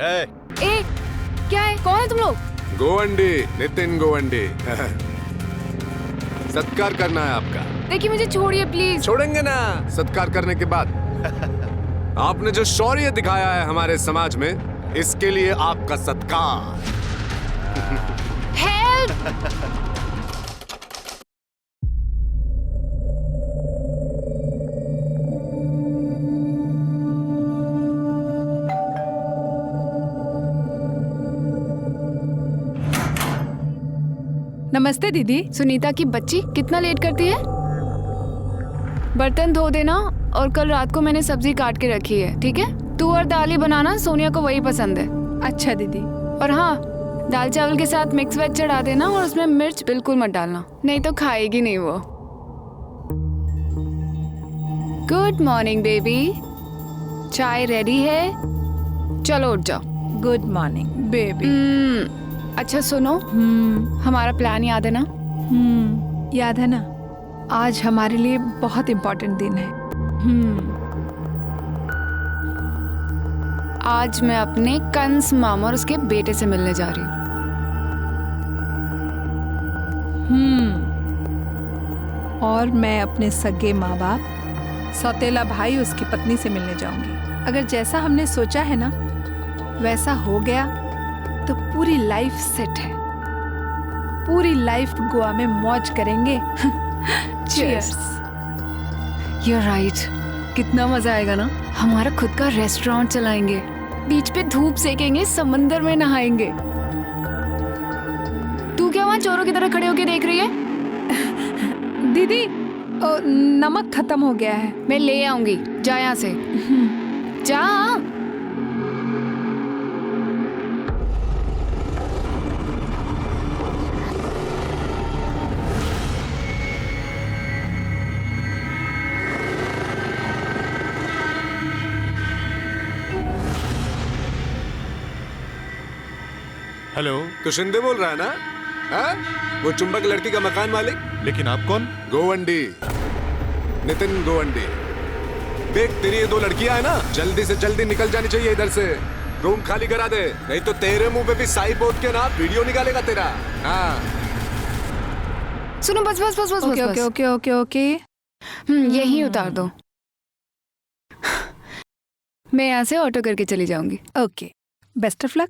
ए, क्या है? कौन है तुम लोग? गोवंडी, नितिन गोवंडी। सत्कार करना है आपका। देखिए मुझे छोड़िए प्लीज। छोड़ेंगे ना सत्कार करने के बाद। आपने जो शौर्य दिखाया है हमारे समाज में, इसके लिए आपका सत्कार। हेल्प! नमस्ते दीदी। सुनीता की बच्ची कितना लेट करती है। बर्तन धो देना और कल रात को मैंने सब्जी काट के रखी है, ठीक है? तू और दाल ही बनाना, सोनिया को वही पसंद है। अच्छा दीदी। और हाँ, दाल चावल के साथ मिक्स वेज चढ़ा देना और उसमें मिर्च बिल्कुल मत डालना, नहीं तो खाएगी नहीं वो। गुड मॉर्निंग बेबी, चाय रेडी है, चलो उठ जाओ। Good morning baby. अच्छा सुनो, हमारा प्लान याद है ना? याद है ना। आज हमारे लिए बहुत इम्पोर्टेंट दिन है। आज मैं अपने कंस मामा और उसके बेटे से मिलने जा रही हूँ। और मैं अपने सगे माँ बाप, सौतेला भाई उसकी पत्नी से मिलने जाऊंगी। अगर जैसा हमने सोचा है ना वैसा हो गया तो पूरी लाइफ सेट है। पूरी लाइफ गोवा में मौज करेंगे। Cheers. You're right. कितना मजा आएगा ना। हमारा खुद का रेस्टोरेंट चलाएंगे, बीच पे धूप सेकेंगे, समंदर में नहाएंगे। तू क्या वहाँ चोरों की तरह खड़े होके देख रही है? दीदी नमक खत्म हो गया है। मैं ले आऊंगी, जा यहाँ से। जा। हेलो। तो शिंदे बोल रहा है ना? हाँ? वो चुंबक लड़की का मकान मालिक। लेकिन आप कौन? गोवंडी, नितिन गोवंडी। देख तेरी ये दो लड़कियां है ना, जल्दी से जल्दी निकल जानी चाहिए इधर से। रूम खाली करा दे, नहीं तो तेरे मुंह पे भी साई पोत के ना वीडियो निकालेगा तेरा। हाँ। सुनो बस बस बस बस ओके बस, ओके बस। Okay okay okay. यही उतार दो। मैं यहाँ से ऑटो करके चली जाऊंगी। Okay, best of luck.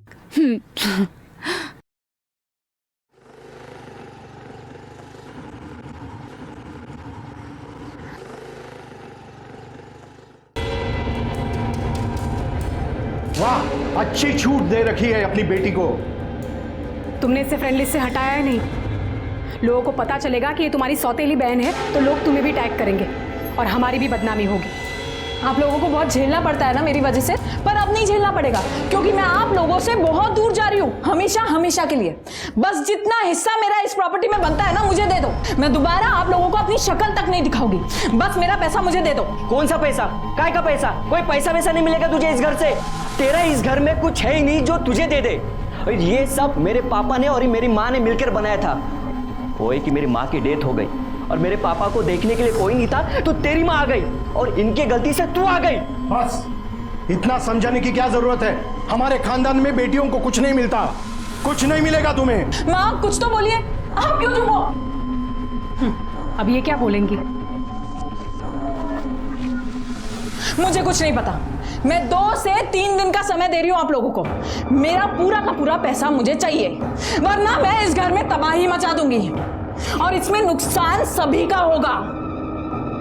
वाह, अच्छी छूट दे रखी है अपनी बेटी को। तुमने इसे फ्रेंड लिस्ट से हटाया है नहीं। लोगों को पता चलेगा कि ये तुम्हारी सौतेली बहन है तो लोग तुम्हें भी टैग करेंगे और हमारी भी बदनामी होगी। आप लोगों को बहुत झेलना पड़ता है ना मेरी वजह से, पर अब नहीं झेलना पड़ेगा क्योंकि मैं आप लोगों से बहुत दूर जा रही हूँ, हमेशा हमेशा के लिए। बस जितना हिस्सा मेरा इस प्रॉपर्टी में बनता है ना, मुझे दे दो। मैं दोबारा आप लोगों को अपनी शक्ल तक नहीं दिखाऊंगी। बस मेरा पैसा मुझे दे दो। कौन सा पैसा? काय का पैसा? कोई पैसा वैसा नहीं मिलेगा तुझे इस घर से। तेरा इस घर में कुछ है ही नहीं जो तुझे दे दे। और ये सब मेरे पापा ने और मेरी माँ ने मिलकर बनाया था। वो है कि मेरी माँ की डेथ हो गई और मेरे पापा को देखने के लिए कोई नहीं था, तो तेरी माँ आ गई और इनके गलती से तू आ गई। बस, इतना समझाने की क्या जरूरत है? हमारे खानदान में बेटियों को कुछ नहीं मिलता, कुछ नहीं मिलेगा तुम्हें। माँ कुछ तो बोलिए, आप क्यों चुप हो? अब ये क्या बोलेंगी? मुझे कुछ नहीं पता। मैं 2 से 3 दिन का समय दे रही हूं आप लोगों को। मेरा पूरा का पूरा पैसा मुझे चाहिए, वरना मैं इस घर में तबाही मचा दूंगी और इसमें नुकसान सभी का होगा।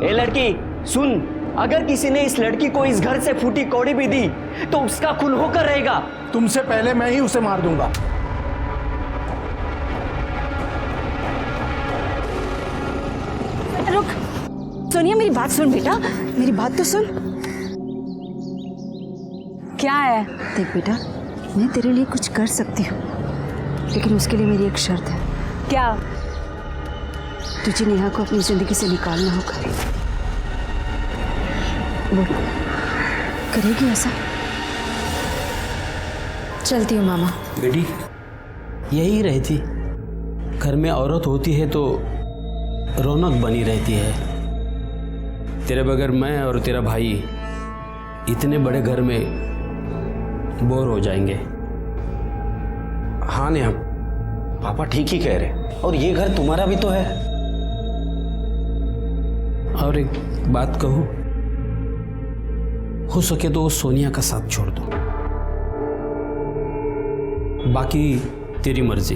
ए लड़की सुन, अगर किसी ने इस लड़की को इस घर से फूटी कौड़ी भी दी तो उसका खून होकर रहेगा। तुमसे पहले मैं ही उसे मार दूंगा। रुक, सोनिया मेरी बात सुन बेटा, मेरी बात तो सुन। क्या है? देख बेटा, मैं तेरे लिए कुछ कर सकती हूँ, लेकिन उसके लिए मेरी एक शर्त है। क्या? तुझे नेहा को अपनी जिंदगी से निकालना होगा। वो करेगी ऐसा? चलती हूँ मामा। बेटी यही रहती, घर में औरत होती है तो रौनक बनी रहती है। तेरे बगैर मैं और तेरा भाई इतने बड़े घर में बोर हो जाएंगे। हाँ नेहा, पापा ठीक ही कह रहे, और ये घर तुम्हारा भी तो है। और एक बात कहूं, हो सके तो सोनिया का साथ छोड़ दो, बाकी तेरी मर्जी।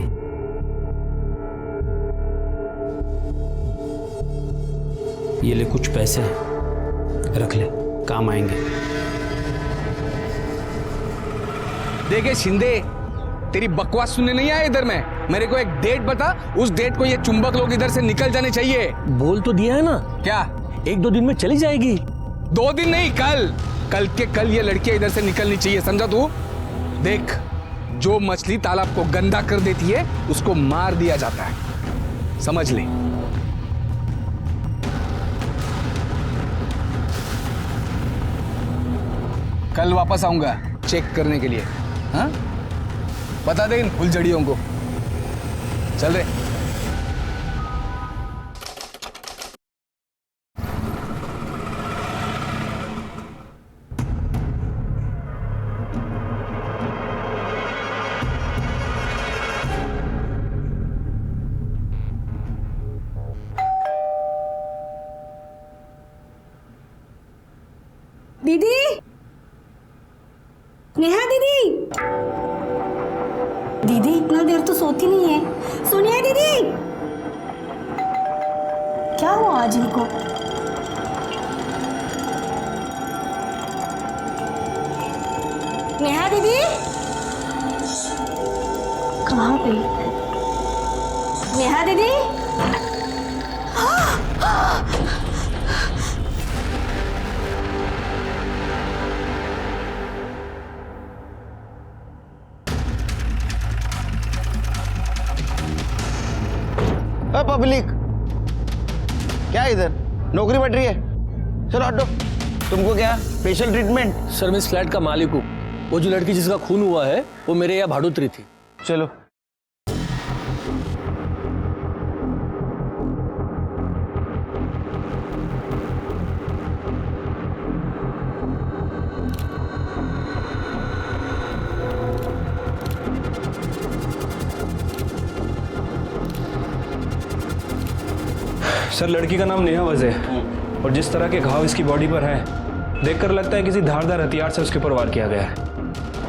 ये ले कुछ पैसे हैं, रख ले, काम आएंगे। देखे शिंदे, तेरी बकवास सुनने नहीं आया इधर में। मेरे को एक डेट बता, उस डेट को ये चुंबक लोग इधर से निकल जाने चाहिए। बोल तो दिया है ना। क्या? 1-2 दिन में चली जाएगी। 2 दिन नहीं, कल के कल ये लड़कियां इधर से निकलनी चाहिए, समझा तू? देख, जो मछली तालाब को गंदा कर देती है उसको मार दिया जाता है, समझ ले। कल वापस आऊंगा चेक करने के लिए। हाँ, बता दे इन फुलझड़ियों को। चल रहे। दीदी, नेहा दीदी, दीदी इतना देर तो सोती नहीं है। सोनिया दीदी, क्या हुआ आज इनको? नेहा दीदी कहाँ गई? नेहा दीदी, पब्लिक क्या इधर नौकरी बढ़ रही है? चलो हटो। तुमको क्या स्पेशल ट्रीटमेंट? सर मैं इस फ्लैट का मालिक हूँ। वो जो लड़की जिसका खून हुआ है वो मेरे यहाँ भाड़ोतरी थी। चलो। सर लड़की का नाम नेहा वज़ है और जिस तरह के घाव इसकी बॉडी पर हैं देखकर लगता है किसी धारदार हथियार से उसके ऊपर वार किया गया है।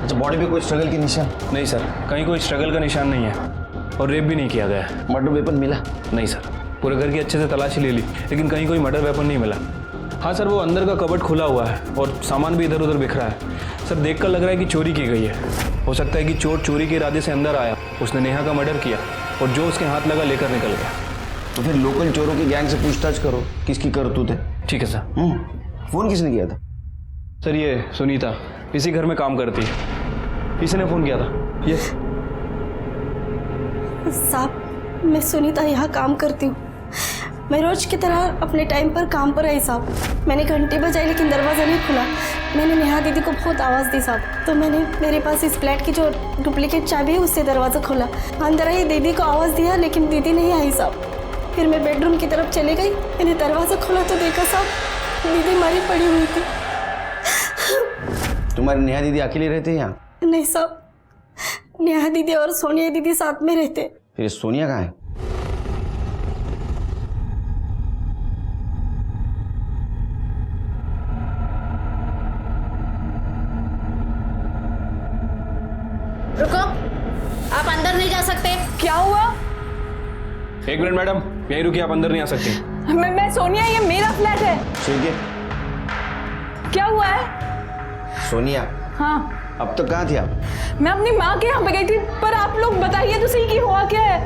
अच्छा, बॉडी पे कोई स्ट्रगल के निशान? नहीं सर, कहीं कोई स्ट्रगल का निशान नहीं है और रेप भी नहीं किया गया है। मर्डर वेपन मिला? नहीं सर, पूरे घर की अच्छे से तलाशी ले ली लेकिन कहीं कोई मर्डर वेपन नहीं मिला। हाँ सर, वो अंदर का कबर्ड खुला हुआ है और सामान भी इधर उधर बिखरा है। सर देखकर लग रहा है कि चोरी की गई है। हो सकता है कि चोर चोरी के इरादे से अंदर आया, उसने नेहा का मर्डर किया और जो उसके हाथ लगा लेकर निकल गया। तो फिर लोकल चोरों की गैंग से पूछताछ करो किसकी करतूत है। ठीक है सर। फोन किसने किया था? सर ये सुनीता इसी घर में काम करती है, इसी ने फ़ोन किया था। ये साहब, मैं सुनीता यहाँ काम करती हूँ। मैं रोज की तरह अपने टाइम पर काम पर आई साहब। मैंने घंटी बजाई लेकिन दरवाज़ा नहीं खुला। मैंने नेहा दीदी को बहुत आवाज़ दी साहब, तो मैंने मेरे पास इस फ्लैट की जो डुप्लीकेट चाबी है उससे दरवाज़ा खोला। अंदर आई, दीदी को आवाज़ दिया लेकिन दीदी नहीं आई साहब। फिर मैं बेडरूम की तरफ चली गई, मैंने दरवाज़ा खोला तो देखा साहब दीदी मरी पड़ी हुई थी। तुम्हारी नेहा दीदी अकेले रहते हैं यहाँ? नहीं साहब, नेहा दीदी और सोनिया दीदी साथ में रहते। फिर सोनिया कहाँ है? रुको, आप अंदर नहीं जा सकते। क्या हुआ? 1 मिनट मैडम, यहीं रुकिए, आप अंदर नहीं आ सकती। मैं सोनिया, ये मेरा फ्लैट है। ठीक है। क्या हुआ है? सोनिया, हाँ अब तक कहाँ थी आप? मैं अपनी माँ के यहाँ पे गई थी, पर आप लोग बताइए तो सही कि हुआ क्या है?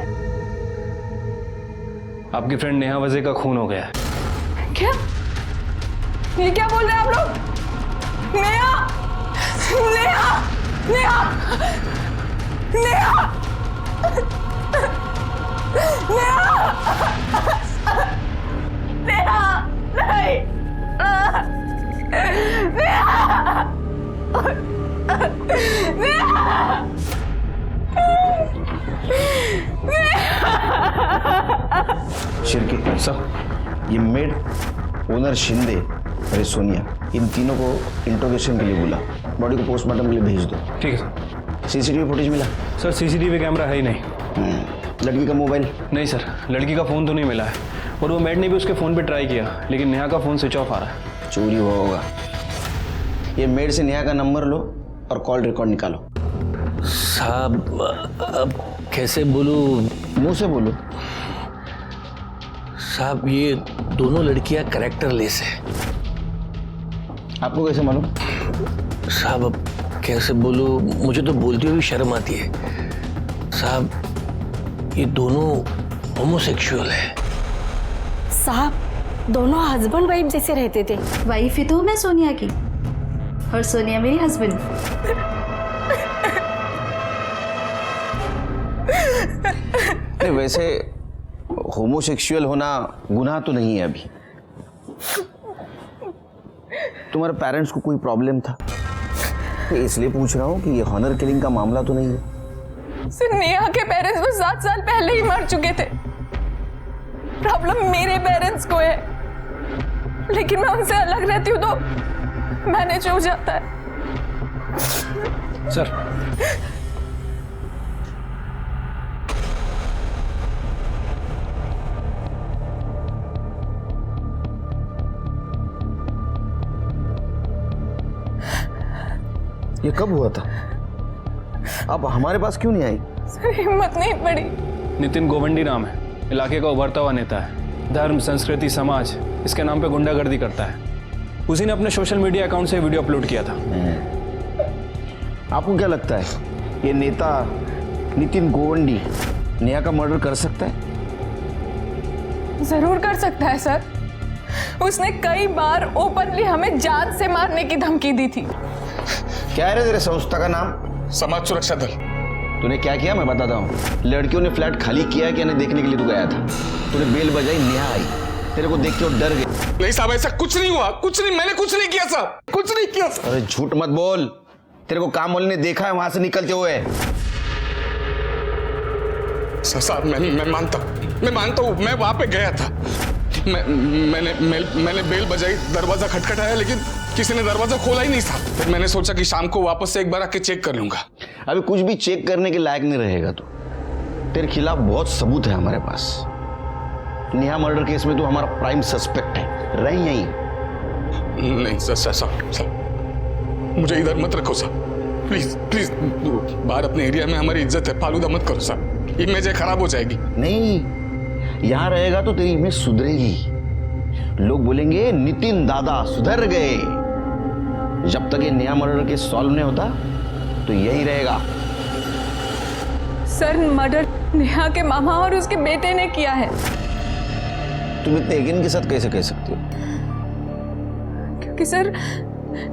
आपकी फ्रेंड नेहा वज़े का खून हो गया है। क्या? ये क्या बोल रहे हैं आप लोग? नेहा, नेहा, नेहा, नेहा, नेहा, नेहा, नहीं, नेहा, शिरके सब ये मेड ओनर शिंदे और ये सोनिया, इन तीनों को इंट्रोगेशन के लिए बुला। बॉडी को पोस्टमार्टम के लिए भेज दो। ठीक है सर। सीसीटीवी फुटेज मिला? सर सीसीटीवी कैमरा है ही नहीं। लड़की का मोबाइल? नहीं सर, लड़की का फ़ोन तो नहीं मिला है, और वो मैड ने भी उसके फ़ोन पे ट्राई किया, लेकिन नेहा का फ़ोन स्विच ऑफ आ रहा है। चोरी हुआ होगा। ये मेड से नेहा का नंबर लो और कॉल रिकॉर्ड निकालो। साहब अब कैसे बोलूं? मुंह से बोलो। साहब ये दोनों लड़कियां कैरेक्टरलेस है। आपको कैसे मालूम? साहब अब कैसे बोलूं, मुझे तो बोलते हुए भी शर्म आती है। साहब ये दोनों होमोसेक्सुअल है। साहब दोनों हस्बैंड वाइफ जैसे रहते थे। वाइफ ही तो मैं सोनिया की, और सोनिया मेरी हस्बैंड। वैसे होमोसेक्सुअल होना गुनाह तो नहीं है अभी। तुम्हारे पेरेंट्स को कोई प्रॉब्लम था? तो इसलिए पूछ रहा हूँ कि ये हॉनर किलिंग का मामला तो नहीं है। सर नेहा के पेरेंट्स तो 7 साल पहले ही मर चुके थे। प्रॉब्लम मेरे पेरेंट्स को है, लेकिन मैं उनसे अलग रहती हूँ तो मैनेज हो जाता है। सर ये कब हुआ था? आप हमारे पास क्यों नहीं आई? सर हिम्मत नहीं पड़ी। नितिन गोवंडी नाम है, इलाके का उभरता हुआ नेता है। धर्म, संस्कृति, समाज इसके नाम पे गुंडागर्दी करता है। उसी ने अपने सोशल मीडिया अकाउंट से वीडियो अपलोड किया था। आपको क्या लगता है ये नेता नितिन गोवंडी नेहा का मर्डर कर सकता है? जरूर कर सकता है सर। उसने कई बार ओपनली हमें जान से मारने की धमकी दी थी। क्या है तेरे संस्था का नाम? समाज सुरक्षा दल। तूने क्या किया मैं बताता हूँ। लड़कियों ने फ्लैट खाली किया कि नहीं देखने के लिए तू गया था। तूने बेल बजाई, नेहा आई, तेरे को देख के वो डर गई। नहीं साहब ऐसा कुछ नहीं हुआ, कुछ नहीं, मैंने कुछ नहीं किया साहब, कुछ नहीं किया साहब। अरे झूठ मत बोल, तेरे को काम वाले ने देखा है वहां से निकलते हुए। साहब मैं मानता हूँ मैं वहां पे गया था। मैंने बेल बजाई, दरवाजा खटखटाया, लेकिन किसी ने दरवाजा खोला ही नहीं था। फिर मैंने सोचा कि शाम को वापस से एक बार आके चेक कर लूंगा। अभी कुछ भी चेक करने के लायक नहीं रहेगा तू। तेरे खिलाफ बहुत सबूत है हमारे पास। नेहा मर्डर केस में तू हमारा प्राइम सस्पेक्ट है। रही यहीं? नहीं सर, मुझे इधर मत रखो सर, प्लीज प्लीज। बाहर अपने एरिया में हमारी इज्जत है, फालूदा मत करो सर, इमेज खराब हो जाएगी। नहीं, यहां रहेगा तो तेरी इमेज सुधरेगी। लोग बोलेंगे नितिन दादा सुधर गए। जब तक ये नेहा मर्डर केस सॉल्व नहीं होता तो यही रहेगा। सर मर्डर नेहा के मामा और उसके बेटे ने किया है। तुम इतने यकीन के साथ कैसे कह सकते हो? क्योंकि सर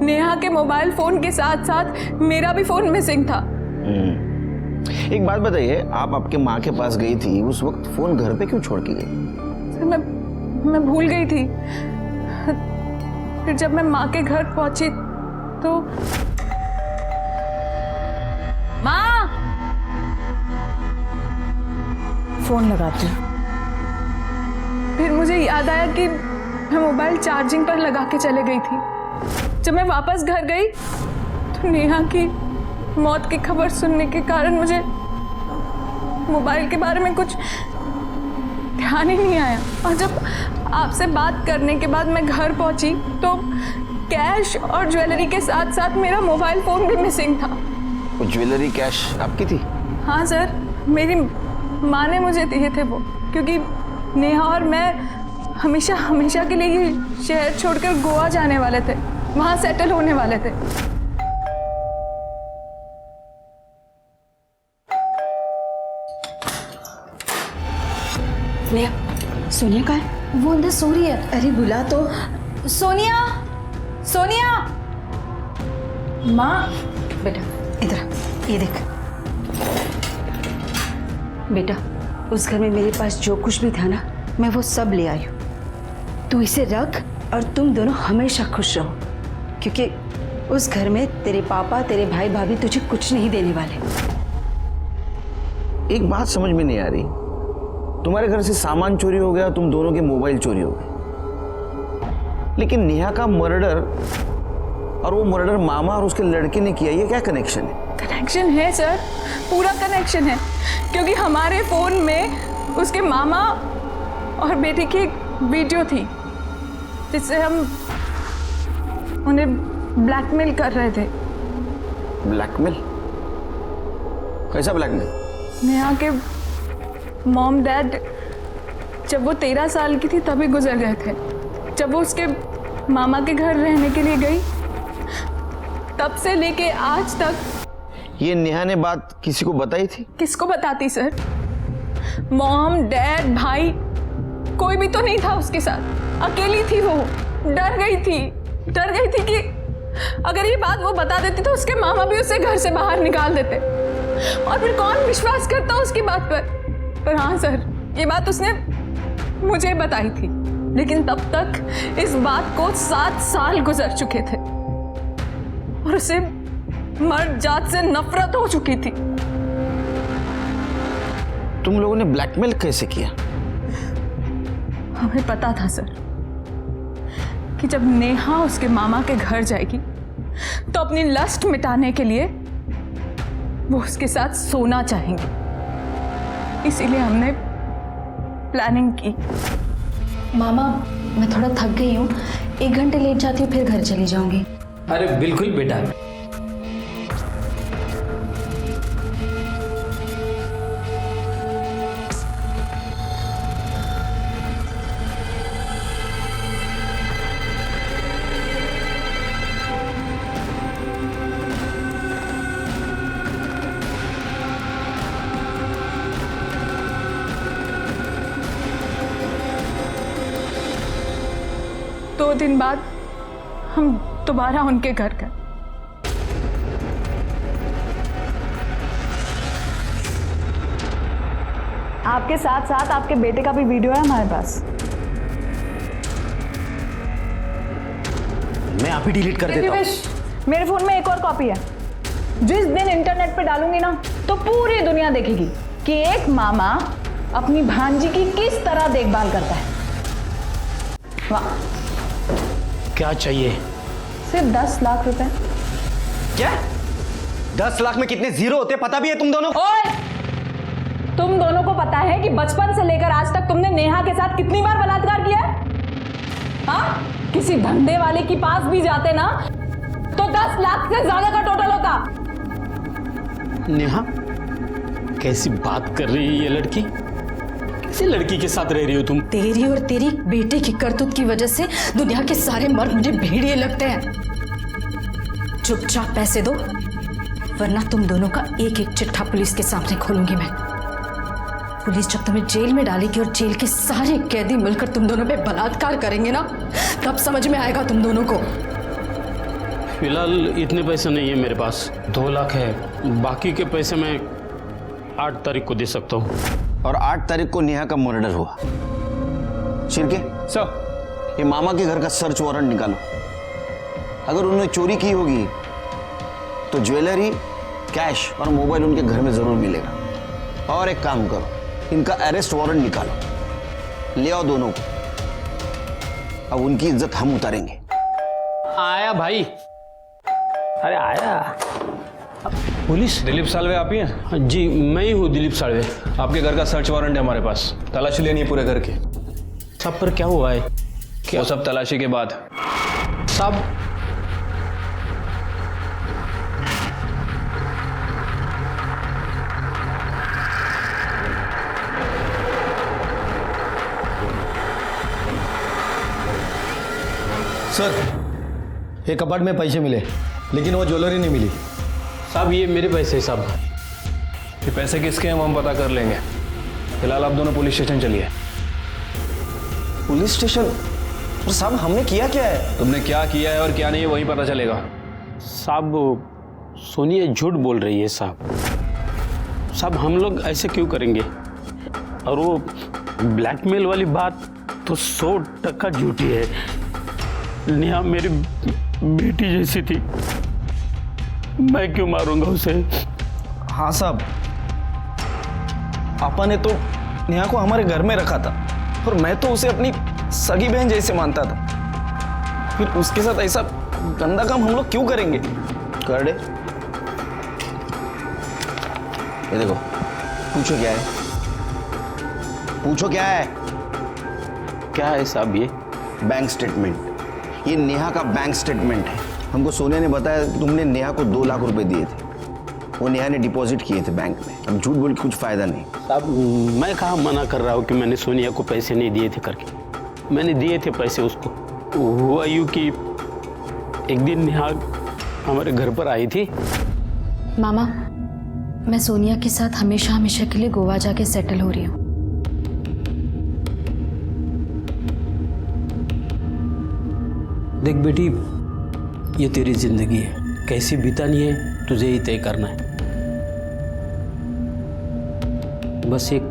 नेहा के मोबाइल फोन के साथ साथ मेरा भी फोन मिसिंग था। एक बात बताइए, आप आपके माँ के पास गई थी, उस वक्त फोन घर पे क्यों छोड़ के गई? सर मैं भूल गई थी। फिर जब मैं माँ के घर पहुंची तो माँ, फोन लगाती हूँ। फिर मुझे याद आया कि मैं मोबाइल चार्जिंग पर लगा के चले गई थी। जब मैं वापस घर गई तो नेहा की मौत की खबर सुनने के कारण मुझे मोबाइल के बारे में कुछ ध्यान ही नहीं आया। और जब आपसे बात करने के बाद मैं घर पहुंची तो कैश और ज्वेलरी के साथ साथ मेरा मोबाइल फोन भी मिसिंग था। वो ज्वेलरी कैश आपकी थी? हाँ सर, मेरी माँ ने मुझे दिए थे वो, क्योंकि नेहा और मैं हमेशा के लिए ये शहर छोड़कर गोवा जाने वाले थे, वहाँ सेटल होने वाले थे। नेहा, सोनिया कहाँ है? वो अंदर सो रही है। अरे बुला तो। सोनिया, सोनिया। माँ, बेटा इधर आ, ये देख। बेटा उस घर में मेरे पास जो कुछ भी था ना, मैं वो सब ले आई हूँ। तू इसे रख और तुम दोनों हमेशा खुश रहो, क्योंकि उस घर में तेरे पापा, तेरे भाई भाभी तुझे कुछ नहीं देने वाले। एक बात समझ में नहीं आ रही, तुम्हारे घर से सामान चोरी हो गया, तुम दोनों के मोबाइल चोरी हो गए, लेकिन नेहा का मर्डर और वो मर्डर मामा और उसके लड़के ने किया, ये क्या कनेक्शन है? कनेक्शन है सर, पूरा कनेक्शन है, क्योंकि हमारे फ़ोन में उसके मामा और बेटे की एक वीडियो थी जिससे हम उन्हें ब्लैकमेल कर रहे थे। ब्लैकमेल? कैसा ब्लैकमेल? नेहा के मॉम डैड जब वो 13 साल की थी तभी गुजर गए थे। जब वो उसके मामा के घर रहने के लिए गई, तब से लेके आज तक। ये नेहा ने बात किसी को बताई थी? किसको बताती सर? मॉम डैड भाई कोई भी तो नहीं था उसके साथ, अकेली थी वो। डर गई थी कि अगर ये बात वो बता देती तो उसके मामा भी उसे घर से बाहर निकाल देते, और फिर कौन विश्वास करता उसकी बात पर हाँ सर, ये बात उसने मुझे बताई थी, लेकिन तब तक इस बात को 7 साल गुजर चुके थे और उसे मर्द जात से नफरत हो चुकी थी। तुम लोगों ने ब्लैकमेल कैसे किया? हमें पता था सर कि जब नेहा उसके मामा के घर जाएगी तो अपनी लस्ट मिटाने के लिए वो उसके साथ सोना चाहेंगे, इसीलिए हमने प्लानिंग की। मामा मैं थोड़ा थक गई हूँ, 1 घंटे लेट जाती हूँ, फिर घर चली जाऊंगी। अरे बिल्कुल बेटा। दो दिन बाद हम दोबारा उनके घर गए। आपके साथ साथ आपके बेटे का भी वीडियो है हमारे पास। मैं आप ही डिलीट कर देता हूँ। मेरे फोन में एक और कॉपी है। जिस दिन इंटरनेट पे डालूंगी ना तो पूरी दुनिया देखेगी कि एक मामा अपनी भांजी की किस तरह देखभाल करता है। वाह, क्या चाहिए? सिर्फ 10 लाख रुपए। क्या? 10 लाख में कितने जीरो होते पता भी है तुम दोनों? ओए, तुम दोनों को पता है कि बचपन से लेकर आज तक तुमने नेहा के साथ कितनी बार बलात्कार किया है? हाँ? किसी धंधे वाले के पास भी जाते ना तो 10 लाख से ज्यादा का टोटल होता। नेहा, कैसी बात कर रही है ये लड़की? कैसी लड़की के साथ रह रही हो तुम? तेरी और तेरी बेटे की करतूत की वजह से दुनिया के सारे मर्द मुझे भेड़िए लगते हैं। चुपचाप पैसे दो, वरना तुम दोनों का एक एक चिट्ठा पुलिस के सामने खोलूंगी मैं। पुलिस जब तुम्हें जेल में डालेगी और जेल के सारे कैदी मिलकर तुम दोनों पे बलात्कार करेंगे ना, तब समझ में आएगा तुम दोनों को। फिलहाल इतने पैसे नहीं है मेरे पास, 2 लाख है। बाकी के पैसे मैं 8 तारीख को दे सकता हूँ। और 8 तारीख को नेहा का मर्डर हुआ। शिरके सर, ये मामा के घर का सर्च वारंट निकालो। अगर उन्होंने चोरी की होगी तो ज्वेलरी, कैश और मोबाइल उनके घर में जरूर मिलेगा। और एक काम करो, इनका अरेस्ट वारंट निकालो, ले आओ दोनों को। अब उनकी इज्जत हम उतारेंगे। आया भाई, अरे आया। पुलिस? दिलीप सालवे आप ही हैं? जी मैं ही हूँ दिलीप सालवे। आपके घर का सर्च वारंट है हमारे पास, तलाशी लेनी है पूरे घर की। सब पर क्या हुआ है? वो सब तलाशी के बाद। सब सर, एक कपाट में पैसे मिले, लेकिन वो ज्वेलरी नहीं मिली। साहब ये मेरे पैसे साहब। ये पैसे किसके हैं वो हम पता कर लेंगे। फिलहाल आप दोनों पुलिस स्टेशन चलिए। Police station? और साहब हमने किया क्या है? तुमने क्या किया है और क्या नहीं है वही पता चलेगा। साहब सोनिया झूठ बोल रही है साहब। साहब हम लोग ऐसे क्यों करेंगे? और वो ब्लैकमेल वाली बात तो 100% झूठी है। नेहा मेरी बेटी जैसी थी, मैं क्यों मारूंगा उसे? हाँ साहब, पापा ने तो नेहा को हमारे घर में रखा था और मैं तो उसे अपनी सगी बहन जैसे मानता था। फिर उसके साथ ऐसा गंदा काम हम लोग क्यों करेंगे? कर दे। ये देखो, पूछो क्या है? पूछो क्या है? क्या है साहब ये? Bank statement. ये नेहा का बैंक स्टेटमेंट है। हमको सोनिया ने बताया तुमने नेहा को 2 लाख रुपए दिए थे, वो नेहा ने डिपॉजिट किए थे बैंक में। अब झूठ बोल के कुछ फायदा नहीं। साहब मैं कहाँ मना कर रहा हूँ कि मैंने सोनिया को पैसे नहीं दिए थे करके। मैंने दिए थे पैसे उसको। हुआ यूँ कि एक दिन नेहा हमारे घर पर आई थी। मामा, मैं सोनिया के साथ हमेशा हमेशा के लिए गोवा जाके सेटल हो रही हूँ। देख बेटी, ये तेरी जिंदगी है, कैसी बितानी है तुझे ही तय करना है। बस एक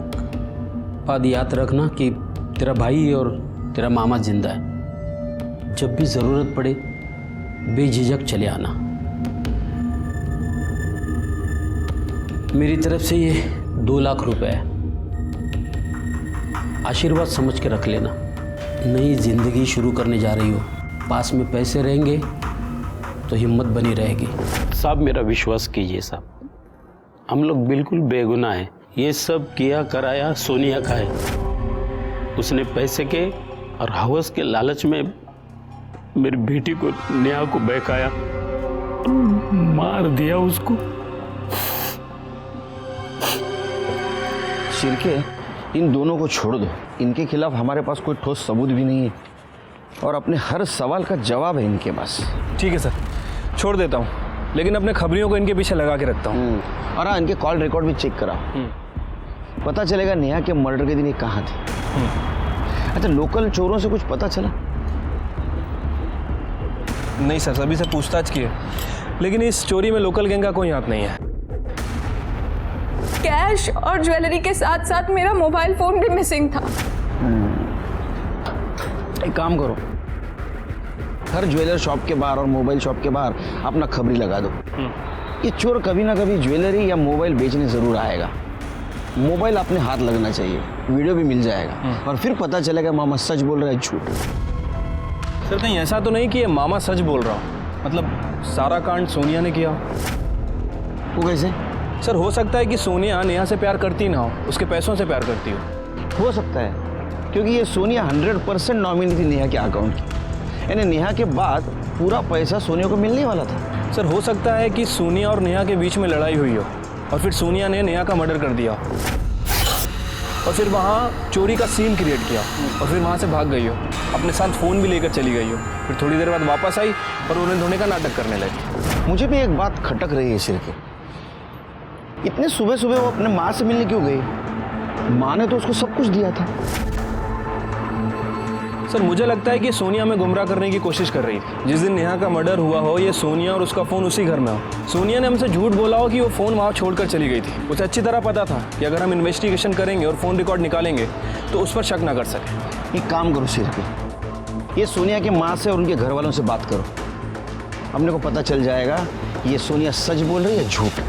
बात याद रखना कि तेरा भाई और तेरा मामा जिंदा है। जब भी ज़रूरत पड़े बेझिझक चले आना। मेरी तरफ से ये 2 लाख रुपए है, आशीर्वाद समझ के रख लेना। नई जिंदगी शुरू करने जा रही हो, पास में पैसे रहेंगे तो हिम्मत बनी रहेगी। साहब मेरा विश्वास कीजिए साहब, हम लोग बिल्कुल बेगुनाह हैं। ये सब किया कराया सोनिया का है। उसने पैसे के और हवस के लालच में मेरी बेटी को, नेहा को बहकाया, मार दिया उसको। शिरके, इन दोनों को छोड़ दो। इनके खिलाफ हमारे पास कोई ठोस सबूत भी नहीं है और अपने हर सवाल का जवाब है इनके पास। ठीक है सर, छोड़ देता हूँ, लेकिन अपने खबरियों को इनके पीछे लगा के रखता हूँ। और हाँ, इनके कॉल रिकॉर्ड भी चेक कराओ। पता चलेगा नेहा के मर्डर के दिन ये कहाँ थे। अच्छा, लोकल चोरों से कुछ पता चला? नहीं सर, सभी से पूछताछ की है, लेकिन इस चोरी में लोकल गैंग का कोई हाथ नहीं है। कैश और ज्वेलरी के साथ साथ मेरा मोबाइल फोन भी मिसिंग था। एक काम करो, हर ज्वेलर शॉप के बाहर और मोबाइल शॉप के बाहर अपना खबरी लगा दो। ये चोर कभी ना कभी ज्वेलरी या मोबाइल बेचने जरूर आएगा। मोबाइल अपने हाथ लगना चाहिए, वीडियो भी मिल जाएगा और फिर पता चलेगा मामा सच बोल रहा है झूठ। सर नहीं, ऐसा तो नहीं कि ये मामा सच बोल रहा हूँ, मतलब सारा कांड सोनिया ने किया। वो कैसे? सर हो सकता है कि सोनिया नेहा से प्यार करती ना हो, उसके पैसों से प्यार करती हो सकता है, क्योंकि ये सोनिया 100% नॉमिनी थी नेहा के अकाउंट की। यानी नेहा के बाद पूरा पैसा सोनिया को मिलने वाला था। सर हो सकता है कि सोनिया और नेहा के बीच में लड़ाई हुई हो और फिर सोनिया ने नेहा का मर्डर कर दिया और फिर वहाँ चोरी का सीन क्रिएट किया और फिर वहाँ से भाग गई हो, अपने साथ फ़ोन भी लेकर चली गई हो। फिर थोड़ी देर बाद वापस आई और उन्हें धोने का नाटक करने लगी। मुझे भी एक बात खटक रही है सिर के, इतने सुबह सुबह वो अपने माँ से मिलने क्यों गई? माँ ने तो उसको सब कुछ दिया था। सर मुझे लगता है कि सोनिया में गुमराह करने की कोशिश कर रही थी। जिस दिन नेहा का मर्डर हुआ हो, ये सोनिया और उसका फ़ोन उसी घर में हो। सोनिया ने हमसे झूठ बोला हो कि वो फ़ोन वहाँ छोड़कर चली गई थी। उसे अच्छी तरह पता था कि अगर हम इन्वेस्टिगेशन करेंगे और फ़ोन रिकॉर्ड निकालेंगे तो उस पर शक ना कर सके। एक काम करो सिर के, ये सोनिया के माँ से और उनके घर वालों से बात करो। हमने को पता चल जाएगा ये सोनिया सच बोल रही है झूठ।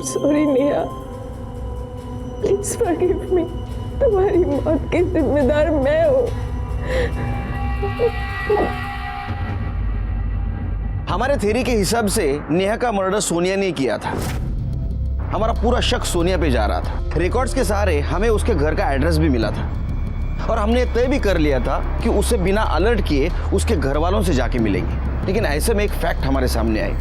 Sorry Neha, please forgive me. तुम्हारी मौत की जिम्मेदार मैं हूँ। हमारे थ्योरी के हिसाब से नेहा का मर्डर सोनिया ने किया था। हमारा पूरा शक सोनिया पे जा रहा था। रिकॉर्ड्स के सहारे हमें उसके घर का एड्रेस भी मिला था और हमने तय भी कर लिया था कि उसे बिना अलर्ट किए उसके घर वालों से जाके मिलेंगे। लेकिन ऐसे में एक फैक्ट हमारे सामने आई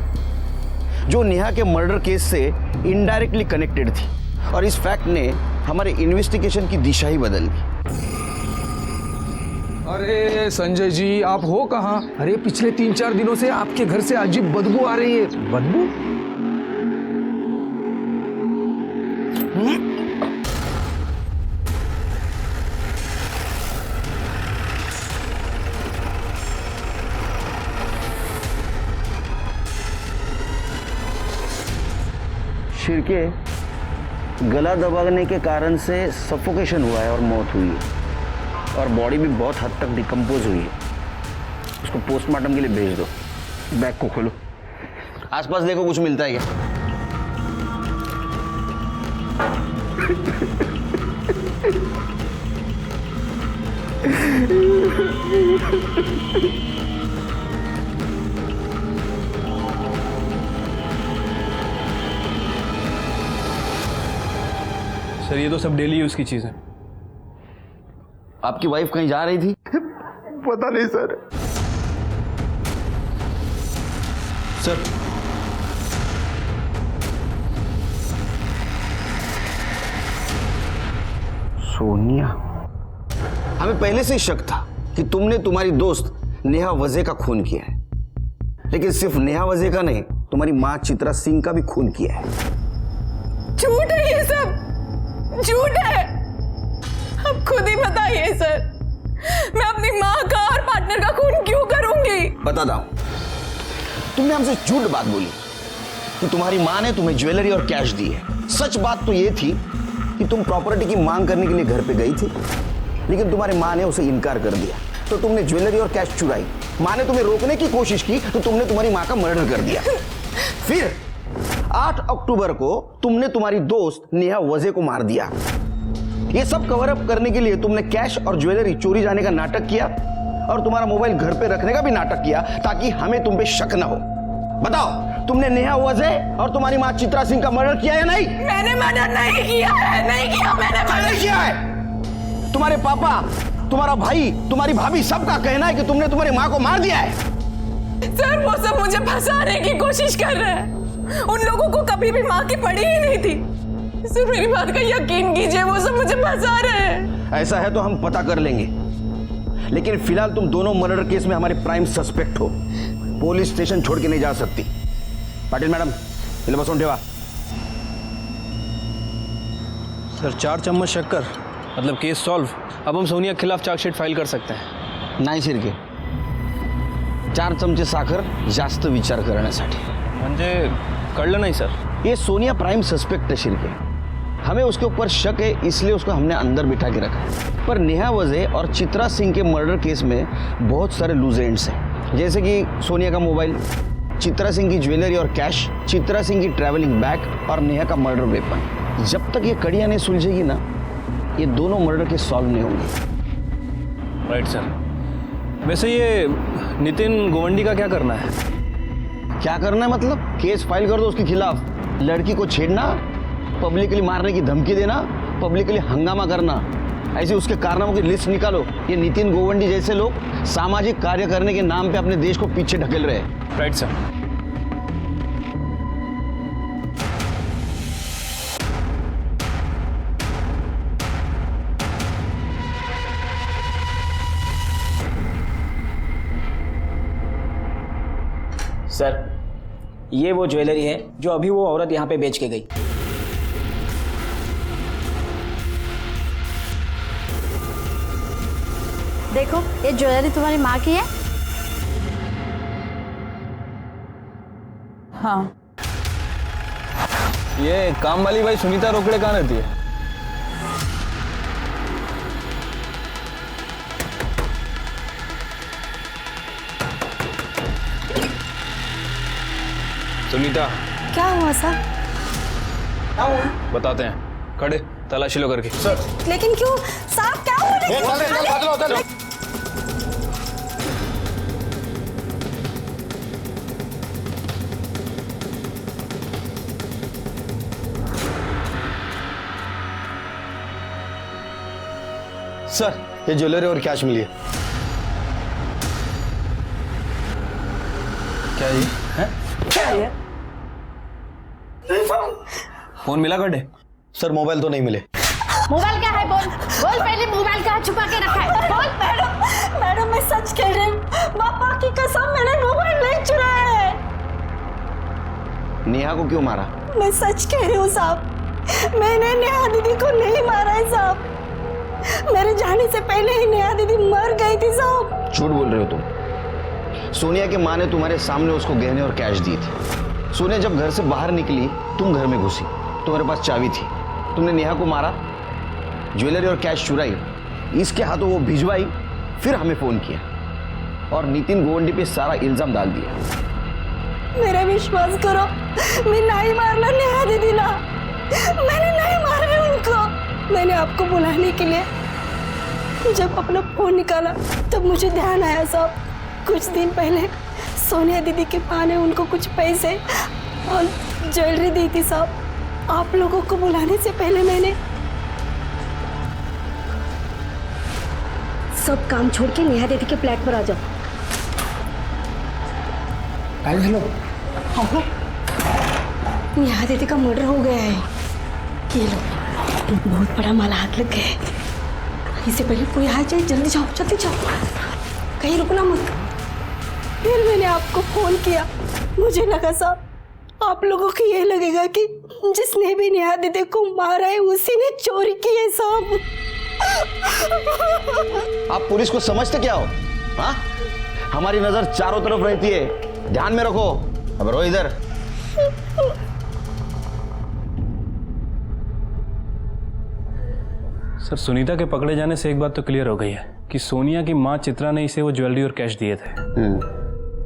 जो नेहा के मर्डर केस से इनडायरेक्टली कनेक्टेड थी और इस फैक्ट ने हमारे इन्वेस्टिगेशन की दिशा ही बदल दी। अरे संजय जी, आप हो कहाँ? अरे पिछले 3-4 दिनों से आपके घर से अजीब बदबू आ रही है। बदबू? शिरके, गला दबाने के कारण से सफोकेशन हुआ है और मौत हुई है और बॉडी भी बहुत हद तक डिकम्पोज हुई है। उसको पोस्टमार्टम के लिए भेज दो। बैग को खोलो, आसपास देखो कुछ मिलता है क्या। सर ये तो सब डेली यूज की चीज है। आपकी वाइफ कहीं जा रही थी? पता नहीं सर। सर सोनिया, हमें पहले से ही शक था कि तुमने तुम्हारी दोस्त नेहा वजह का खून किया है, लेकिन सिर्फ नेहा वजह का नहीं, तुम्हारी मां चित्रा सिंह का भी खून किया है। झूठ है ये सब, झूठ है। आप खुद ही बताइए सर, मैं अपनी माँ का और पार्टनर का खून क्यों करूंगी? बताता हूं। तुमने हमसे झूठ बात बोली कि तुम्हारी मां ने तुम्हें ज्वेलरी और कैश दी है। सच बात तो यह थी कि तुम प्रॉपर्टी की मांग करने के लिए घर पे गई थी, लेकिन तुम्हारी मां ने उसे इनकार कर दिया, तो तुमने ज्वेलरी और कैश चुराई। मां ने तुम्हें रोकने की कोशिश की तो तुमने तुम्हारी मां का मर्डर कर दिया। फिर 8 अक्टूबर को तुमने तुम्हारी दोस्त नेहा वजह को मार दिया। ये सब कवर अप करने के लिए तुमने कैश और ज्वेलरी चोरी जाने का नाटक किया और तुम्हारा मोबाइल घर पे रखने का भी नाटक किया, ताकि हमें तुम पे शक ना हो। बताओ, तुमने नेहा वजह और तुम्हारी मां चित्रा सिंह का मर्डर किया या नहीं? मैंने मर्डर नहीं किया है, नहीं किया मैंने नहीं किया है। तुम्हारे पापा, तुम्हारा भाई, तुम्हारी भाभी, सबका कहना है कि तुमने तुम्हारी मां को मार दिया है। सर वो सब मुझे फंसाने की कोशिश कर रहे हैं। उन लोगों को कभी भी माँ की पड़ी ही नहीं थी। सिर्फ मेरी बात का यकीन कीजिए, वो सब मुझे फंसा रहे हैं। ऐसा है तो हम पता कर लेंगे, लेकिन फिलहाल तुम दोनों मर्डर केस में हमारे प्राइम सस्पेक्ट हो। पुलिस स्टेशन छोड़ के नहीं जा सकती। पाटिल मैडम, इले बसून ठेवा। सर 4 चम्मच शक्कर मतलब केस सॉल्व। अब हम सोनिया के खिलाफ चार्जशीट फाइल कर सकते हैं। नाही शिर्के, 4 चमचे साखर जास्त विचार करण्यासाठी। म्हणजे कळलं नाही सर। ये सोनिया प्राइम सस्पेक्ट है शिर्के, हमें उसके ऊपर शक है, इसलिए उसको हमने अंदर बिठा के रखा है। पर नेहा वजह और चित्रा सिंह के मर्डर केस में बहुत सारे लूज एंड्स हैं, जैसे कि सोनिया का मोबाइल, चित्रा सिंह की ज्वेलरी और कैश, चित्रा सिंह की ट्रैवलिंग बैग और नेहा का मर्डर वेपन। जब तक ये कड़ियाँ नहीं सुलझेगी ना, ये दोनों मर्डर केस सॉल्व नहीं होंगे। Right sir. वैसे ये नितिन गोवंडी का क्या करना है? क्या करना है मतलब? केस फाइल कर दो उसके खिलाफ। लड़की को छेड़ना, पब्लिकली मारने की धमकी देना, पब्लिकली हंगामा करना, ऐसे उसके कारनामों की लिस्ट निकालो। ये नितिन गोवंडी जैसे लोग सामाजिक कार्य करने के नाम पे अपने देश को पीछे ढकेल रहे हैं। Right sir. सर, ये वो ज्वेलरी है जो अभी वो औरत यहाँ पे बेच के गई। देखो, ये ज्वेलरी तुम्हारी माँ की है। हाँ। ये काम वाली भाई सुनीता रोकड़े कहाँ रहती है? सुनीता, क्या हुआ सर? बताते हैं। खड़े, तलाशी लो करके। सर, लेकिन क्यों साहब, क्या हो रहा है? सर, ये ज्वेलरी और कैश मिली है। क्या ये है? क्या है? फोन मिला कटे? सर, मोबाइल तो नहीं मिले। मोबाइल क्या है? बोल बोल, पहले मोबाइल कहाँ छुपा के रखा है? बोल। मैडम मैं सच कह रही हूँ, पापा की कसम, मैंने मोबाइल नहीं चुराया है। नेहा को क्यों मारा? मैं सच कह रही हूँ साहब, मैंने नेहा दीदी को नहीं मारा है साहब। मेरे जाने से पहले ही नेहा दीदी मर गई थी साहब। झूठ बोल रहे हो तुम। सोनिया की माँ ने तुम्हारे सामने उसको गहने और कैश दी थी। सोनिया जब घर से बाहर निकली, तुम घर में घुसी, तुम्हारे पास चाबी थी। तुमने नेहा को मारा, ज्वेलरी और कैश चुराई, इसके हाथों वो भिजवाई, फिर हमें फोन किया और नितिन गोवंडी पे सारा इल्जाम डाल दिया। मेरा विश्वास करो, मैं नहीं मारना नेहा दीदी ना, मैंने नहीं मारा है उनको। मैंने आपको बुलाने के लिए जब अपना फोन निकाला तब मुझे ध्यान आया साहब, कुछ दिन पहले सोनिया दीदी के माँ ने उनको कुछ पैसे और ज्वेलरी दी थी साहब। आप लोगों को बुलाने से पहले मैंने सब काम छोड़ के नेहा दीदी के फ्लैट पर आ जाओ। हेलो, नेहा दीदी का मर्डर हो गया है। ये लो, बहुत बड़ा माला हाथ लग गया है। इससे पहले कोई आ जाए, जल्दी जाओ जल्दी जाओ, कहीं रुकना मत। फिर मैंने आपको फोन किया, मुझे लगा साहब आप लोगों को ये लगेगा कि जिसने भी नेहा दीदी को मारा है उसी ने चोरी की है साहब। आप पुलिस को समझते क्या हो? हाँ, हमारी नजर चारों तरफ रहती है, ध्यान में रखो। अब रो इधर। सर, सुनीता के पकड़े जाने से एक बात तो क्लियर हो गई है कि सोनिया की माँ चित्रा ने इसे वो ज्वेलरी और कैश दिए थे।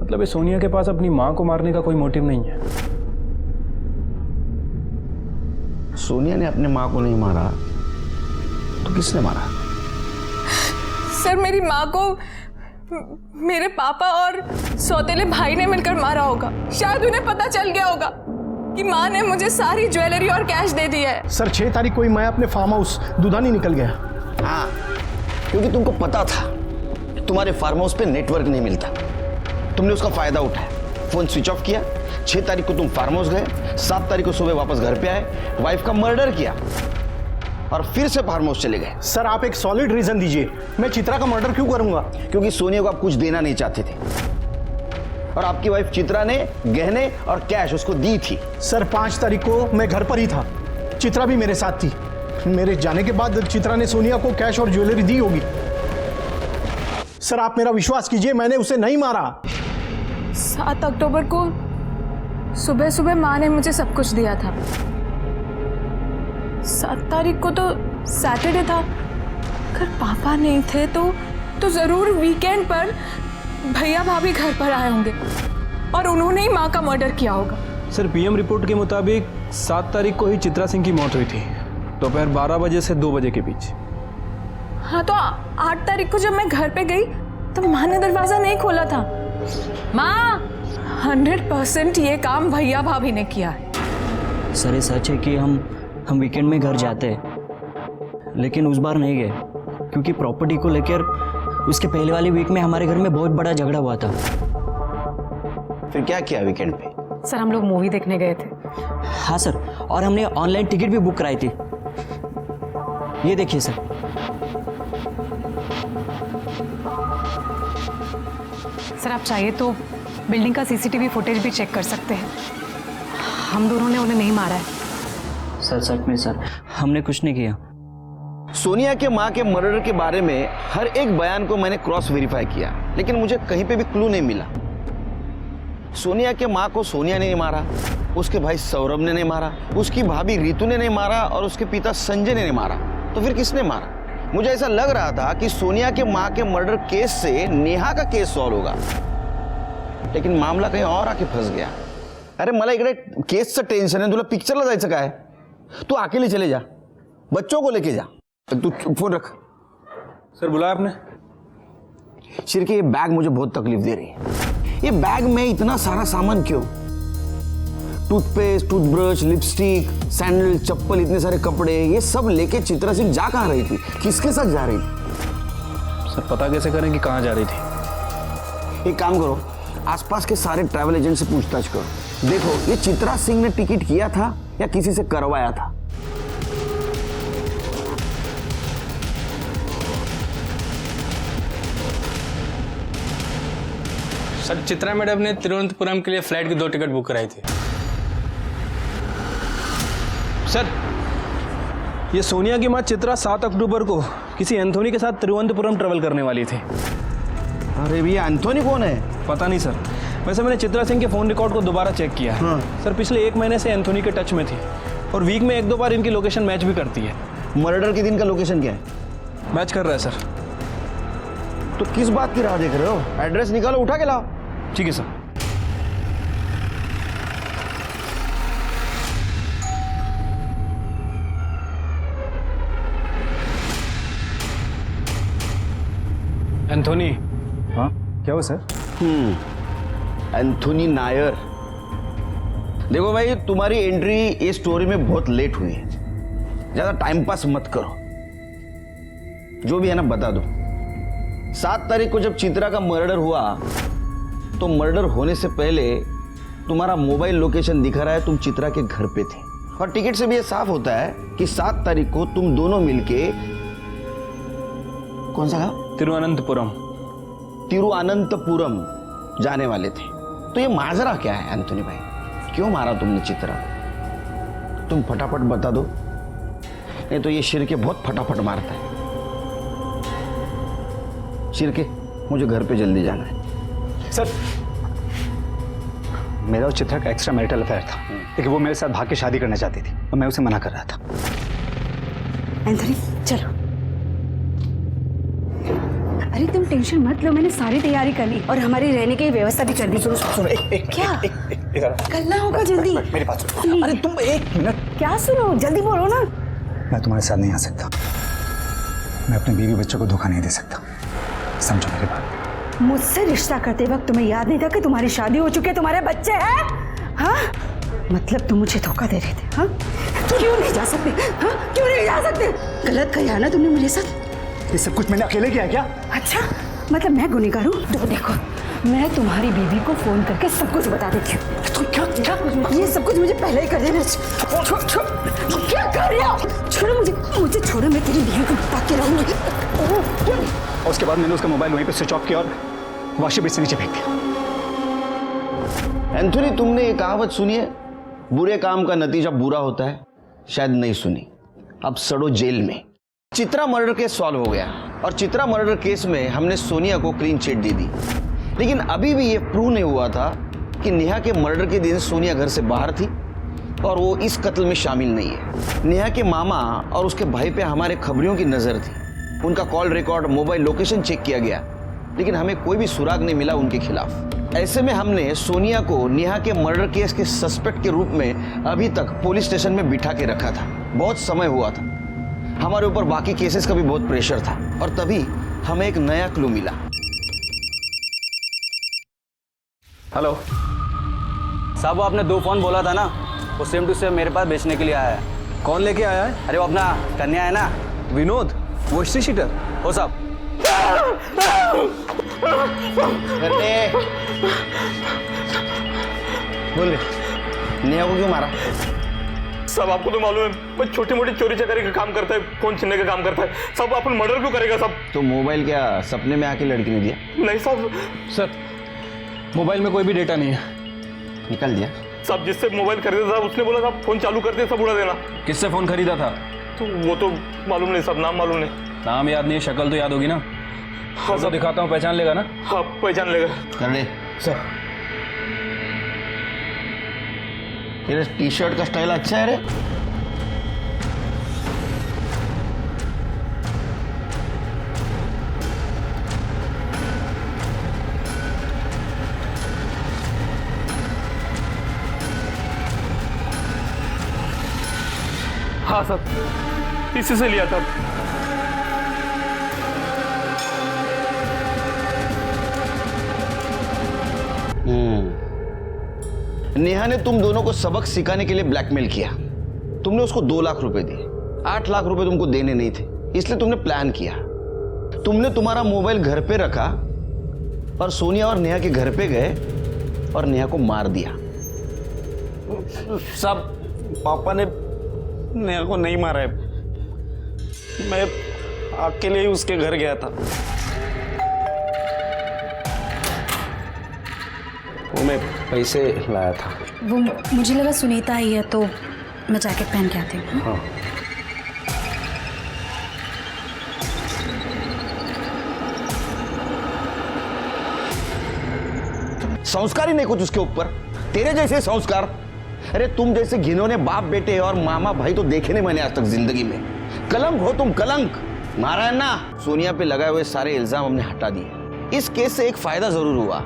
मतलब ये सोनिया के पास अपनी माँ को मारने का कोई मोटिव नहीं है। सोनिया ने अपने माँ को नहीं मारा तो किसने मारा? सर, मेरी माँ को मेरे पापा और सौतेले भाई ने मिलकर मारा होगा। शायद उन्हें पता चल गया होगा कि माँ ने मुझे सारी ज्वेलरी और कैश दे दिया है। सर 6 तारीख को ही मैं अपने फार्म हाउस दुधानी निकल गया। हाँ, क्योंकि तुमको पता था तुम्हारे फार्म हाउस पे नेटवर्क नहीं मिलता, तुमने उसका फायदा उठाया, फोन स्विच ऑफ किया। 6 तारीख को तुम फार्म हाउस गए, 7 तारीख को सुबह वापस घर पे आए, वाइफ का मर्डर किया और फिर से फार्म हाउस चले गए। सर आप एक सॉलिड रीजन दीजिए, मैं चित्रा का मर्डर क्यों करूंगा? क्योंकि सोनिया को आप कुछ देना नहीं चाहते थे और आपकी वाइफ चित्रा ने गहने और कैश उसको दी थी। सर 5 तारीख को मैं घर पर ही था, चित्रा भी मेरे साथ थी। मेरे जाने के बाद चित्रा ने सोनिया को कैश और ज्वेलरी दी होगी। सर आप मेरा विश्वास कीजिए, मैंने उसे नहीं मारा। 7 अक्टूबर को सुबह सुबह माँ ने मुझे सब कुछ दिया था। 7 तारीख को तो सैटरडे था। अगर पापा नहीं थे तो जरूर वीकेंड पर भैया भाभी घर पर आए होंगे और उन्होंने ही माँ का मर्डर किया होगा। सर, पीएम रिपोर्ट के मुताबिक 7 तारीख को ही चित्रा सिंह की मौत हुई थी, दोपहर 12 बजे से 2 बजे के बीच। हाँ, तो 8 तारीख को जब मैं घर पे गई तो माँ ने दरवाजा नहीं खोला था। माँ, 100% ये काम भैया भाभी ने किया है। सर ये सच है कि हम वीकेंड में घर जाते हैं, लेकिन उस बार नहीं गए क्योंकि प्रॉपर्टी को लेकर उसके पहले वाली वीक में हमारे घर में बहुत बड़ा झगड़ा हुआ था। फिर क्या किया वीकेंड पे? सर हम लोग मूवी देखने गए थे। हाँ सर, और हमने ऑनलाइन टिकट भी बुक कराई थी। ये देखिए सर। सर आप चाहिए तो बिल्डिंग का सीसीटीवी फुटेज भी चेक कर सकते हैं। हम दोनों ने उन्हें नहीं मारा है। सर सच में सर, हमने कुछ नहीं किया। सोनिया के माँ के मर्डर के बारे में हर एक बयान को मैंने क्रॉस वेरीफाई किया, लेकिन मुझे कहीं पे भी क्लू नहीं मिला। सोनिया के माँ को सोनिया ने नहीं मारा, उसके भाई सौरभ ने नहीं मारा, उसकी भाभी रितु ने नहीं मारा और उसके पिता संजय ने नहीं मारा। तो फिर किसने मारा? मुझे ऐसा लग रहा था कि सोनिया के माँ के मर्डर केस से नेहा का केस सॉल्व होगा, लेकिन मामला कहीं और आके फंस गया। अरे मला इकडे केसचं टेन्शन आहे, तुला पिक्चरला जायचं काय? तू अकेले चले जा, बच्चों को लेके जा। तू फोन रख। सर बुलाया आपने? शिरके, ये बैग मुझे बहुत तकलीफ दे रही है। ये बैग में इतना सारा सामान क्यों? टूथपेस्ट, टूथब्रश, लिपस्टिक, सैंडल, चप्पल, इतने सारे कपड़े, ये सब लेके चित्रा सिंह जा कहाँ रही थी? किसके साथ जा रही थी? सर पता कैसे करें कि कहाँ जा रही थी? एक काम करो, आसपास के सारे ट्रैवल एजेंट से पूछताछ करो। देखो ये चित्रा सिंह ने टिकट किया था या किसी से करवाया था। सर चित्रा मैडम ने तिरुवनंतपुरम के लिए फ्लाइट की 2 टिकट बुक कराई थी। सर ये सोनिया की माँ चित्रा 7 अक्टूबर को किसी एंथोनी के साथ तिरुवनंतपुरम ट्रेवल करने वाली थी। अरे भैया एंथोनी कौन है? पता नहीं सर, वैसे मैंने चित्रा सिंह के फ़ोन रिकॉर्ड को दोबारा चेक किया है। हाँ। सर पिछले 1 महीने से एंथोनी के टच में थी और वीक में 1-2 बार इनकी लोकेशन मैच भी करती है। मर्डर के दिन का लोकेशन क्या है? मैच कर रहा है सर। तो किस बात की राह देख रहे हो? एड्रेस निकालो, उठा के लाओ। ठीक है सर। एंथोनी। हाँ क्या हुआ सर? एंथोनी नायर। देखो भाई, तुम्हारी एंट्री इस स्टोरी में बहुत लेट हुई है। ज्यादा टाइम पास मत करो, जो भी है ना बता दो। 7 तारीख को जब चित्रा का मर्डर हुआ तो मर्डर होने से पहले तुम्हारा मोबाइल लोकेशन दिखा रहा है तुम चित्रा के घर पे थे, और टिकट से भी ये साफ होता है कि 7 तारीख को तुम दोनों मिलके कौन सा गाँव? तिरुअनंतपुरम जाने वाले थे। तो ये माजरा क्या है एंथोनी भाई? क्यों मारा तुमने चित्रा को? तुम फटाफट बता दो, नहीं तो ये शिरके बहुत फटाफट मारता है। शिरके, मुझे घर पे जल्दी जाना है। सर, मेरा और चित्रा का एक्स्ट्रा मैरिटल अफेयर था, लेकिन वो मेरे साथ भाग के शादी करना चाहती थी और मैं उसे मना कर रहा था। एंथनी चलो। अरे तुम टेंशन मत लो, मैंने सारी तैयारी कर ली और हमारी रहने की व्यवस्था भी कर दी। सुनो, क्या करना होगा जल्दी? मेरी बात सुनो। अरे तुम 1 मिनट। क्या सुनो, जल्दी बोलो ना। मैं तुम्हारे साथ नहीं आ सकता। मैं अपने बीवी बच्चों को धोखा नहीं दे सकता, समझो मेरी बात। मुझसे रिश्ता करते वक्त तुम्हें याद नहीं था कि तुम्हारी शादी हो चुकी है, तुम्हारे बच्चे हैं? हाँ, मतलब तुम मुझे धोखा दे रहे थे? हाँ, क्यों नहीं जा सकते? हाँ, क्यों नहीं जा सकते? गलत किया ना तुमने मेरे साथ। ये सब कुछ मैंने अकेले किया क्या? अच्छा, मतलब मैं गुनहगार हूँ? देखो, मैं तुम्हारी बीवी को फोन करके सब कुछ बता देती हूँ। तुम क्या ये सब कुछ मुझे पहले ही कर देना। क्या कर रहे हो? छोड़ो मुझे छोड़ो, मैं तेरी बीवी को बता के रहूंगी। और उसके बाद मैंने उसका मोबाइल वहीं पे स्विच ऑफ किया और वॉशिंग बेसिन नीचे फेंक दिया। एंथोनी, तुमने ये कहावत सुनी है, बुरे काम का नतीजा बुरा होता है? शायद नहीं सुनी। अब सड़ो जेल में। चित्रा मर्डर केस सॉल्व हो गया और चित्रा मर्डर केस में हमने सोनिया को क्लीन चिट दे दी, लेकिन अभी भी ये प्रूव नहीं हुआ था कि नेहा के मर्डर के दिन सोनिया घर से बाहर थी और वो इस कत्ल में शामिल नहीं है। नेहा के मामा और उसके भाई पे हमारे खबरियों की नजर थी। उनका call record, mobile location check किया गया, लेकिन हमें कोई भी सुराग नहीं मिला उनके खिलाफ। ऐसे में हमने सोनिया को नेहा के मर्डर केस के सस्पेक्ट के रूप में अभी तक पुलिस स्टेशन में बिठा के रखा था। बहुत समय हुआ था, हमारे ऊपर बाकी केसेस का भी बहुत प्रेशर था, और तभी हमें एक नया क्लू मिला। हेलो साहब, वो आपने 2 फोन बोला था ना, वो सेम टू सेम मेरे पास बेचने के लिए आया है। कौन लेके आया है? अरे वो अपना कन्या है ना, विनोद, वो हिस्ट्री शीटर हो साहब। बोल रहे, नेहा को क्यों मारा? सब आपको तो मालूम है, वो छोटी मोटी चोरी चकारी का काम करता है, फोन छीनने का काम करता है। सब अपन मर्डर क्यों करेगा सब? तो मोबाइल क्या सपने में आके लड़की ने दिया? नहीं साहब। सर, मोबाइल में कोई भी डेटा नहीं है। निकाल दिया? सब जिससे मोबाइल खरीदा था उसने बोला था फोन चालू करते सब उड़ा देना। किससे फोन खरीदा था? तो वो तो मालूम नहीं सब, नाम मालूम नहीं। नाम याद नहीं है, शक्ल तो याद होगी ना? हाँ सब दिखाता हूँ, पहचान लेगा ना? हाँ पहचान लेगा। कर ले सर। तेरे टी शर्ट का स्टाइल अच्छा है रे। हाँ सर, इसी से लिया था। नेहा ने तुम दोनों को सबक सिखाने के लिए ब्लैकमेल किया। तुमने उसको 2 लाख रुपए दिए। 8 लाख रुपए तुमको देने नहीं थे, इसलिए तुमने प्लान किया। तुमने तुम्हारा मोबाइल घर पे रखा और सोनिया और नेहा के घर पे गए और नेहा को मार दिया। साहब, पापा ने नेहा को नहीं मारा है, मैं अकेले ही उसके घर गया था। वो मैं पैसे लाया था। वो मुझे लगा सुनीता आई है तो मैं जैकेट पहन के आती हूँ। हाँ। संस्कार ही नहीं कुछ उसके ऊपर, तेरे जैसे संस्कार। अरे तुम जैसे घिनौने बाप बेटे और मामा भाई तो देखे नहीं मैंने आज तक जिंदगी में। कलंक हो तुम, कलंक। मारा है ना, सोनिया पे लगाए हुए सारे इल्जाम हमने हटा दिए। इस केस से एक फायदा जरूर हुआ,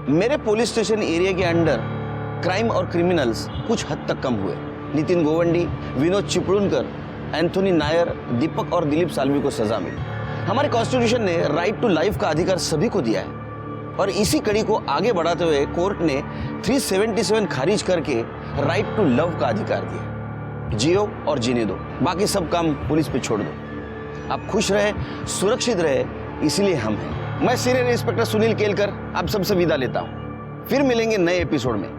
मेरे पुलिस स्टेशन एरिया के अंडर क्राइम और क्रिमिनल्स कुछ हद तक कम हुए। नितिन गोवंडी, विनोद चिपळूणकर, एंथोनी नायर, दीपक और दिलीप साल्वी को सजा मिली। हमारे कॉन्स्टिट्यूशन ने राइट टू लाइफ का अधिकार सभी को दिया है और इसी कड़ी को आगे बढ़ाते हुए कोर्ट ने 377 खारिज करके राइट टू लव का अधिकार दिया। जियो और जीने दो, बाकी सब काम पुलिस पे छोड़ दो। आप खुश रहे, सुरक्षित रहे, इसलिए हम हैं। मैं सीनियर इंस्पेक्टर सुनील केलकर आप सबसे विदा लेता हूं। फिर मिलेंगे नए एपिसोड में।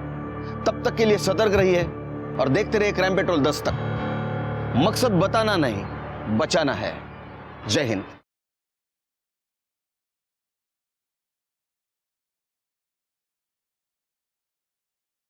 तब तक के लिए सतर्क रहिए और देखते रहिए क्राइम पेट्रोल 10 तक। मकसद बताना नहीं, बचाना है। जय हिंद।